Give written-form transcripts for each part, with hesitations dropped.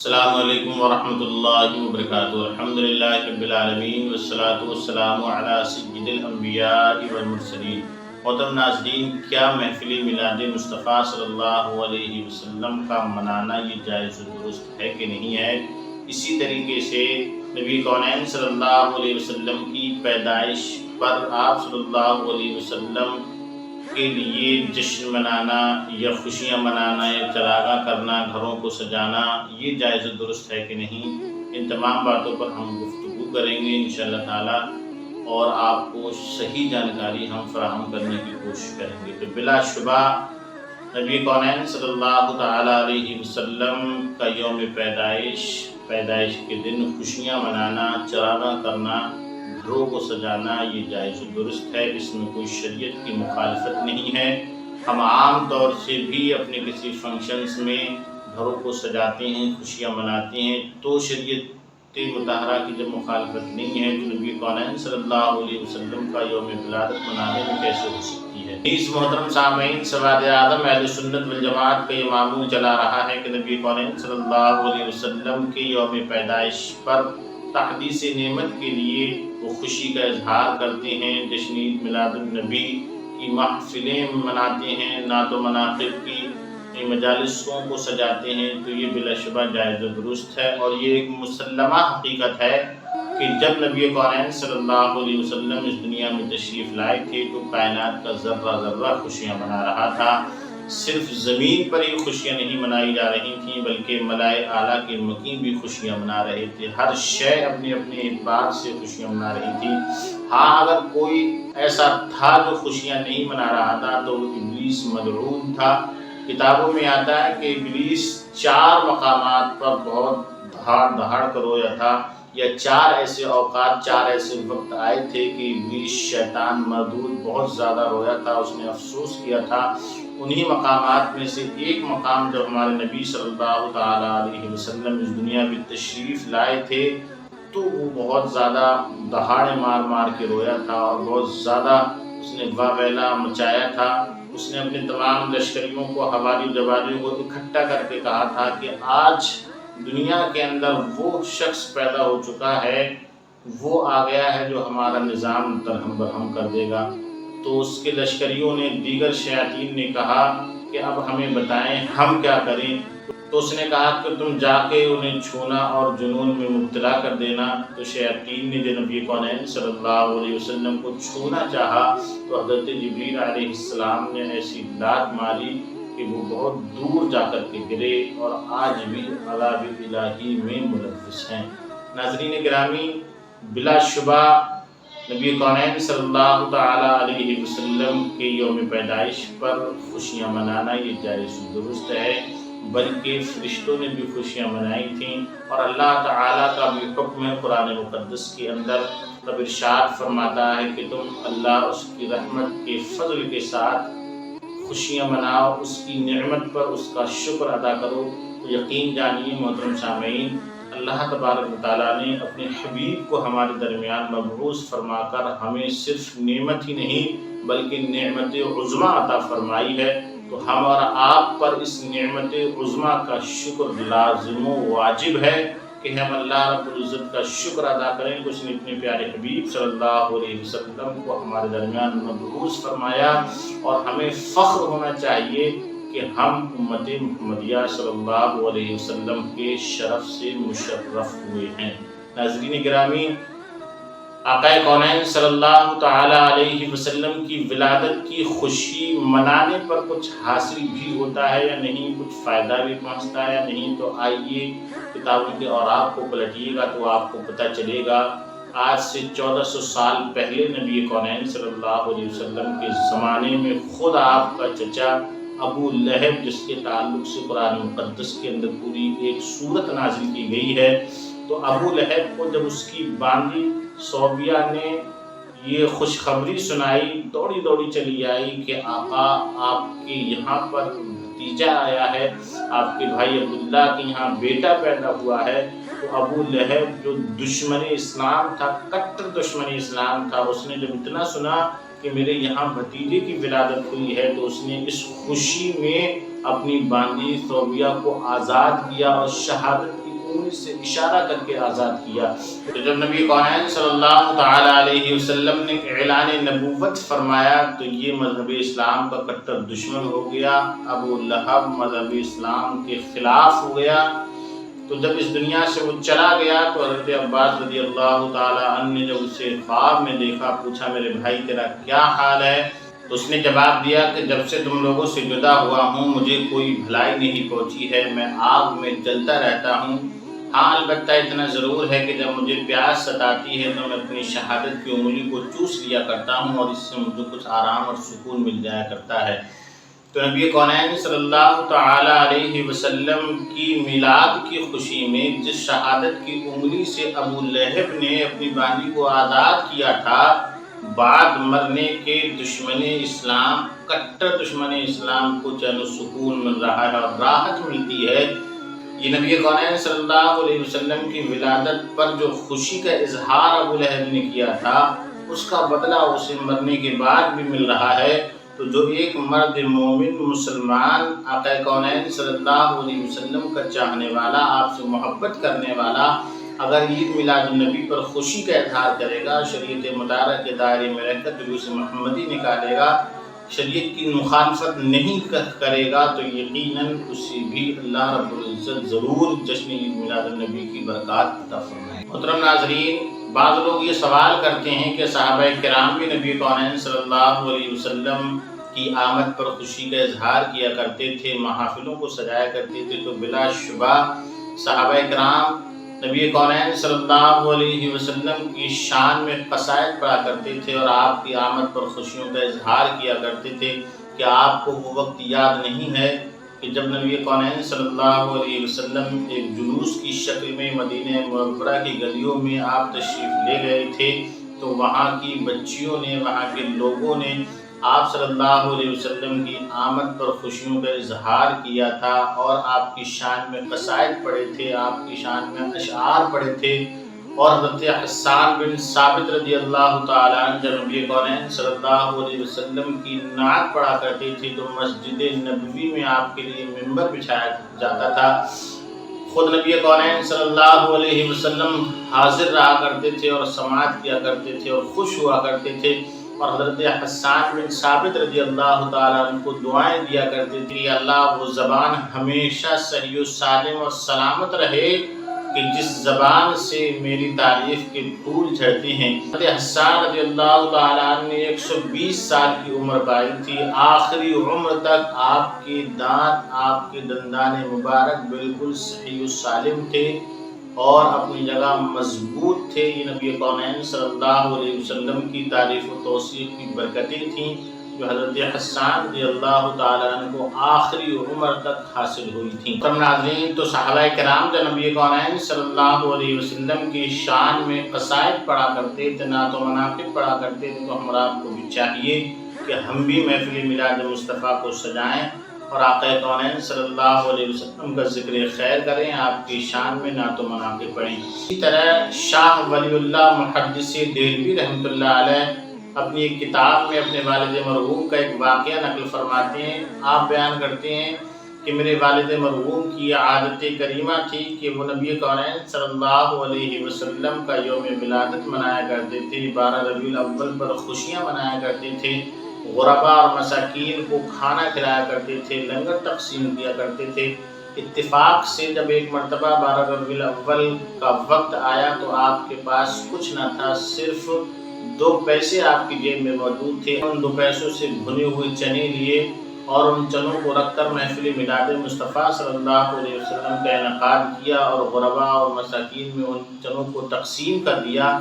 السلام علیکم ورحمۃ اللہ وبرکاتہ۔ الحمدللہ رب العالمین والصلاة والسلام علی سید الانبیاء والمرسلین۔ محترم ناظرین، کیا محفل میلاد مصطفیٰ صلی اللہ علیہ وسلم کا منانا یہ جائز و درست ہے کہ نہیں ہے؟ اسی طریقے سے نبی کونین صلی اللہ علیہ وسلم کی پیدائش پر آپ صلی اللہ علیہ وسلم کے لیے جشن منانا یا خوشیاں منانا یا چراغاں کرنا، گھروں کو سجانا، یہ جائز و درست ہے کہ نہیں؟ ان تمام باتوں پر ہم گفتگو کریں گے انشاءاللہ تعالی، اور آپ کو صحیح جانکاری ہم فراہم کرنے کی کوشش کریں گے۔ تو بلا شبہ نبی کونین صلی اللہ تعالی علیہ وسلم کا یوم پیدائش کے دن خوشیاں منانا، چراغاں کرنا، گھروں کو سجانا یہ جائز و درست ہے، اس میں کوئی شریعت کی مخالفت نہیں ہے۔ ہم عام طور سے بھی اپنے کسی فنکشنز میں گھروں کو سجاتے ہیں، خوشیاں مناتے ہیں، تو شریعت مطہرہ کی جب مخالفت نہیں ہے تو نبی کونین صلی اللہ علیہ وسلم کا یوم ولادت منانے میں کیسے ہو سکتی ہے؟ اس محترم سامعین، سواد اعظم اہل سنت والجماعت کا یہ معمول چلا رہا ہے کہ نبی کونین صلی اللہ علیہ وسلم کے یوم پیدائش پر تحدیث نعمت کے لیے وہ خوشی کا اظہار کرتے ہیں، جشن عید میلاد النبی کی محفلیں مناتے ہیں، نعت و مناقب کی مجالسوں کو سجاتے ہیں، تو یہ بلا شبہ جائز و درست ہے۔ اور یہ ایک مسلمہ حقیقت ہے کہ جب نبی کونین صلی اللہ علیہ وسلم اس دنیا میں تشریف لائے تھے تو کائنات کا ذرہ ذرہ خوشیاں منا رہا تھا۔ صرف زمین پر ہی خوشیاں نہیں منائی جا رہی تھیں بلکہ ملائے اعلیٰ کے مقیم بھی خوشیاں منا رہے تھے۔ ہر شے اپنے اپنے اعتبار سے خوشیاں منا رہی تھی۔ ہاں، اگر کوئی ایسا تھا جو خوشیاں نہیں منا رہا تھا تو وہ ابلیس ملعون تھا۔ کتابوں میں آتا ہے کہ ابلیس 4 مقامات پر بہت دھاڑ دھاڑ کر رویا تھا، یا 4 ایسے اوقات، 4 ایسے وقت آئے تھے کہ ابلیس شیطان مردود بہت زیادہ رویا تھا، اس نے افسوس کیا تھا۔ انہی مقامات میں سے ایک مقام جب ہمارے نبی صلی اللہ تعالی علیہ وسلم اس دنیا میں تشریف لائے تھے تو وہ بہت زیادہ دہاڑے مار مار کے رویا تھا اور بہت زیادہ اس نے واویلا مچایا تھا۔ اس نے اپنے تمام لشکریوں کو، حوالی جواریوں کو اکٹھا کر کے کہا تھا کہ آج دنیا کے اندر وہ شخص پیدا ہو چکا ہے، وہ آ گیا ہے جو ہمارا نظام درہم برہم کر دے گا۔ تو اس کے لشکریوں نے، دیگر شیاطین نے کہا کہ اب ہمیں بتائیں ہم کیا کریں۔ تو اس نے کہا کہ تم جا کے انہیں چھونا اور جنون میں مبتلا کر دینا۔ تو شیاطین نے جو نبی کونین صلی اللہ علیہ وسلم کو چھونا چاہا تو حضرت جبریل علیہ السلام نے ایسی لات ماری کہ وہ بہت دور جا کر کے گرے اور آج بھی عذاب الہی میں ملوث ہیں۔ ناظرین گرامی، بلا شبہ نبی کونین صلی اللہ تعالی علیہ وسلم کے یوم پیدائش پر خوشیاں منانا یہ جائز و درست ہے، بلکہ فرشتوں نے بھی خوشیاں منائی تھیں، اور اللہ تعالیٰ کا بھی حکم ہے قرآن مقدس کے اندر۔ رب ارشاد فرماتا ہے کہ تم اللہ اس کی رحمت کے فضل کے ساتھ خوشیاں مناؤ، اس کی نعمت پر اس کا شکر ادا کرو۔ تو یقین جانیے محترم سامعین، اللہ تبارک و تعالیٰ نے اپنے حبیب کو ہمارے درمیان مبعوث فرما کر ہمیں صرف نعمت ہی نہیں بلکہ نعمت عظمیٰ عطا فرمائی ہے۔ تو ہم اور آپ پر اس نعمت عظمیٰ کا شکر لازم و واجب ہے کہ ہم اللہ رب العزت کا شکر ادا کریں کہ اس نے اپنے پیارے حبیب صلی اللہ علیہ وسلم کو ہمارے درمیان مبعوث فرمایا، اور ہمیں فخر ہونا چاہیے کہ ہم امت محمدیہ صلی اللہ علیہ وسلم کے شرف سے مشرف ہوئے ہیں۔ ناظرین گرامی، آقا کونین صلی اللہ تعالی علیہ وسلم کی ولادت کی خوشی منانے پر کچھ حاصل بھی ہوتا ہے یا نہیں، کچھ فائدہ بھی پہنچتا ہے یا نہیں، تو آئیے کتابوں کے اوراق کو پلٹیے گا تو آپ کو پتہ چلے گا۔ آج سے 1400 سال پہلے نبی کونین صلی اللہ علیہ وسلم کے زمانے میں خود آپ کا چچا ابو لہب، جس کے تعلق سے قرآن مقدس کے اندر پوری ایک سورت نازل کی گئی ہے، تو ابو لہب کو جب اس کی باندی صوبیہ نے یہ خوشخبری سنائی، دوڑی دوڑی چلی آئی کہ آقا آپ کے یہاں پر بھتیجا آیا ہے، آپ کے بھائی عبداللہ کے یہاں بیٹا پیدا ہوا ہے۔ تو ابو لہب جو دشمن اسلام تھا، کٹر دشمن اسلام تھا، اس نے جب اتنا سنا کہ میرے یہاں بھتیجے کی ولادت ہوئی ہے تو اس نے اس خوشی میں اپنی باندی صوبیہ کو آزاد کیا اور شہادت کی انگلی سے اشارہ کر کے آزاد کیا۔ تو جب نبی کونین صلی اللہ تعالی علیہ وسلم نے اعلان نبوت فرمایا تو یہ مذہب اسلام کا کٹر دشمن ہو گیا، ابو لہب مذہب اسلام کے خلاف ہو گیا۔ تو جب اس دنیا سے وہ چلا گیا تو حضرت عباس رضی اللہ تعالی عنہ نے جب اسے خواب میں دیکھا، پوچھا میرے بھائی تیرا کیا حال ہے؟ تو اس نے جواب دیا کہ جب سے تم لوگوں سے جدا ہوا ہوں مجھے کوئی بھلائی نہیں پہنچی ہے، میں آگ میں جلتا رہتا ہوں۔ ہاں البتہ اتنا ضرور ہے کہ جب مجھے پیاس ستاتی ہے تو میں اپنی شہادت کی انگلی کو چوس لیا کرتا ہوں اور اس سے مجھے کچھ آرام اور سکون مل جایا کرتا ہے۔ تو نبی کونین صلی اللہ تعالی علیہ وسلم کی میلاد کی خوشی میں جس شہادت کی انگلی سے ابو لہب نے اپنی باندی کو آزاد کیا تھا، بعد مرنے کے دشمن اسلام، کٹر دشمن اسلام کو چین و سکون مل رہا ہے اور راحت ملتی ہے۔ یہ نبی کونین صلی اللہ علیہ وسلم کی ولادت پر جو خوشی کا اظہار ابو لہب نے کیا تھا اس کا بدلہ اسے مرنے کے بعد بھی مل رہا ہے۔ تو جو ایک مرد مومن مسلمان آقا کونین صلی اللہ علیہ وسلم کا چاہنے والا، آپ سے محبت کرنے والا، اگر عید میلاد النبی پر خوشی کا اظہار کرے گا، شریعت مطالعہ کے دائرے میں رہ کر جلوس محمدی نکالے گا، شریعت کی مخالفت نہیں کرے گا، تو یقیناً اسے بھی اللہ رب العزت ضرور جشن عید میلاد النبی کی برکات عطا فرمائے۔ محترم ناظرین، بعض لوگ یہ سوال کرتے ہیں کہ صحابہ کرام بھی نبی کونین صلی اللہ علیہ وسلم کی آمد پر خوشی کا اظہار کیا کرتے تھے، محافلوں کو سجایا کرتے تھے، تو بلا شبہ صحابہ کرام نبی کونین صلی اللہ علیہ وسلم کی شان میں قصائد پڑھا کرتے تھے اور آپ کی آمد پر خوشیوں کا اظہار کیا کرتے تھے۔ کہ آپ کو وہ وقت یاد نہیں ہے کہ جب نبی کونین صلی اللہ علیہ وسلم ایک جلوس کی شکل میں مدینہ منورہ کی گلیوں میں آپ تشریف لے گئے تھے، تو وہاں کی بچیوں نے، وہاں کے لوگوں نے آپ صلی اللہ علیہ وسلم کی آمد پر خوشیوں کا اظہار کیا تھا اور آپ کی شان میں قصائد پڑھے تھے، آپ کی شان میں اشعار پڑھے تھے۔ اور حضرت حسان بن ثابت رضی اللہ تعالیٰ عنہ جب نبی کونین صلی اللہ علیہ وسلم کی نعت پڑھا کرتے تھے تو مسجد نبوی میں آپ کے لیے منبر بچھایا جاتا تھا۔ خود نبی کونین صلی اللہ علیہ وسلم حاضر رہا کرتے تھے اور سماعت کیا کرتے تھے اور خوش ہوا کرتے تھے، اور حضرت حسان بن ثابت رضی اللہ تعالیٰ عنہ کو دعائیں دیا کرتے تھے کہ اللہ وہ زبان ہمیشہ صحیح و سالم اور سلامت رہے کہ جس زبان سے میری تعریف کے پھول جھڑتے ہیں۔ حضرت حسان رضی اللہ تعالیٰ عنہ نے 120 سال کی عمر پائی تھی، آخری عمر تک آپ کے دانت، آپ کے دندان مبارک بالکل صحیح و سالم تھے اور اپنی جگہ مضبوط تھے۔ یہ نبی کونین صلی اللہ علیہ وسلم کی تعریف و توصیف کی برکتیں تھیں جو حضرت حسان رضی اللہ تعالیٰ عنہ کو آخری عمر تک حاصل ہوئی تھیں۔ ناظرین، تو صحابہ کرام جو نبی کونین صلی اللہ علیہ وسلم کی شان میں قصائد پڑھا کرتے تھے، نعت و مناقب پڑھا کرتے تھے، تو ہمارا آپ کو بھی چاہیے کہ ہم بھی محفل میلاد مصطفیٰ کو سجائیں اور آقا کونین صلی اللہ علیہ وسلم کا ذکر خیر کریں، آپ کی شان میں نعت و مناقب پڑھیں۔ اسی طرح شاہ ولی اللہ محدث دہلوی رحمۃ اللہ علیہ اپنی ایک کتاب میں اپنے والد مرحوم کا ایک واقعہ نقل فرماتے ہیں۔ آپ بیان کرتے ہیں کہ میرے والد مرحوم کی عادت کریمہ تھی کہ وہ نبی کونین صلی اللہ علیہ وسلم کا یوم ولادت منایا کرتے تھے، 12 ربیع الاول پر خوشیاں منایا کرتے تھے، غربا اور مساکین کو کھانا کھلایا کرتے تھے، لنگر تقسیم کیا کرتے تھے۔ اتفاق سے جب ایک مرتبہ 12 ربیع الاول کا وقت آیا تو آپ کے پاس کچھ نہ تھا، صرف 2 پیسے آپ کی جیب میں موجود تھے۔ ان 2 پیسوں سے بھنے ہوئے چنے لیے اور ان چنوں کو رکھ کر محفل میلاد مصطفیٰ صلی اللہ علیہ وسلم کا انعقاد کیا اور غربا اور مساکین میں ان چنوں کو تقسیم کر دیا۔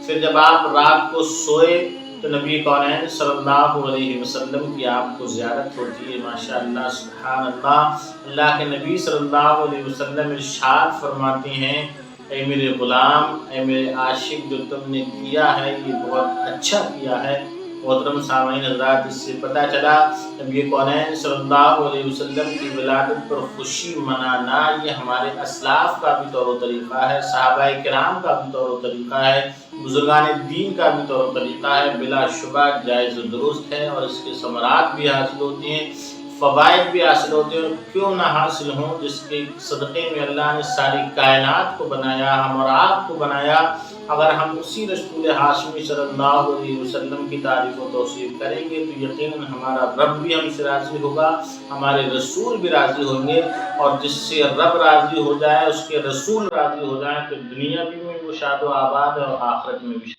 پھر جب آپ رات کو سوئے تو نبی کونین صلی اللہ علیہ وسلم کی آپ کو زیارت ہوتی ہے۔ ماشاءاللہ، سبحان اللہ، اللہ کے نبی صلی اللہ علیہ وسلم ارشاد فرماتے ہیں، اے میرے غلام، اے میرے عاشق، جو تم نے کیا ہے یہ بہت اچھا کیا ہے۔ محترم سامعین حضرات، اس سے پتہ چلا نبی کونین صلی اللہ علیہ وسلم کی ولادت پر خوشی منانا یہ ہمارے اسلاف کا بھی طور و طریقہ ہے، صحابہ کرام کا بھی طور و طریقہ ہے، بزرگان دین کا بھی طور و طریقہ ہے، بلا شبہ جائز و درست ہے اور اس کے ثمرات بھی حاصل ہوتی ہیں، فوائد بھی حاصل ہوتے ہیں، اور کیوں نہ حاصل ہوں، جس کے صدقے میں اللہ نے ساری کائنات کو بنایا، ہم اور آپ کو بنایا۔ اگر ہم اسی رسول ہاشمی صلی اللہ علیہ وسلم کی تعریف و توصیف کریں گے تو یقیناً ہمارا رب بھی ہم سے راضی ہوگا، ہمارے رسول بھی راضی ہوں گے، اور جس سے رب راضی ہو جائے، اس کے رسول راضی ہو جائیں، تو دنیا بھی میں وہ شاد و آباد ہے اور آخرت میں بھی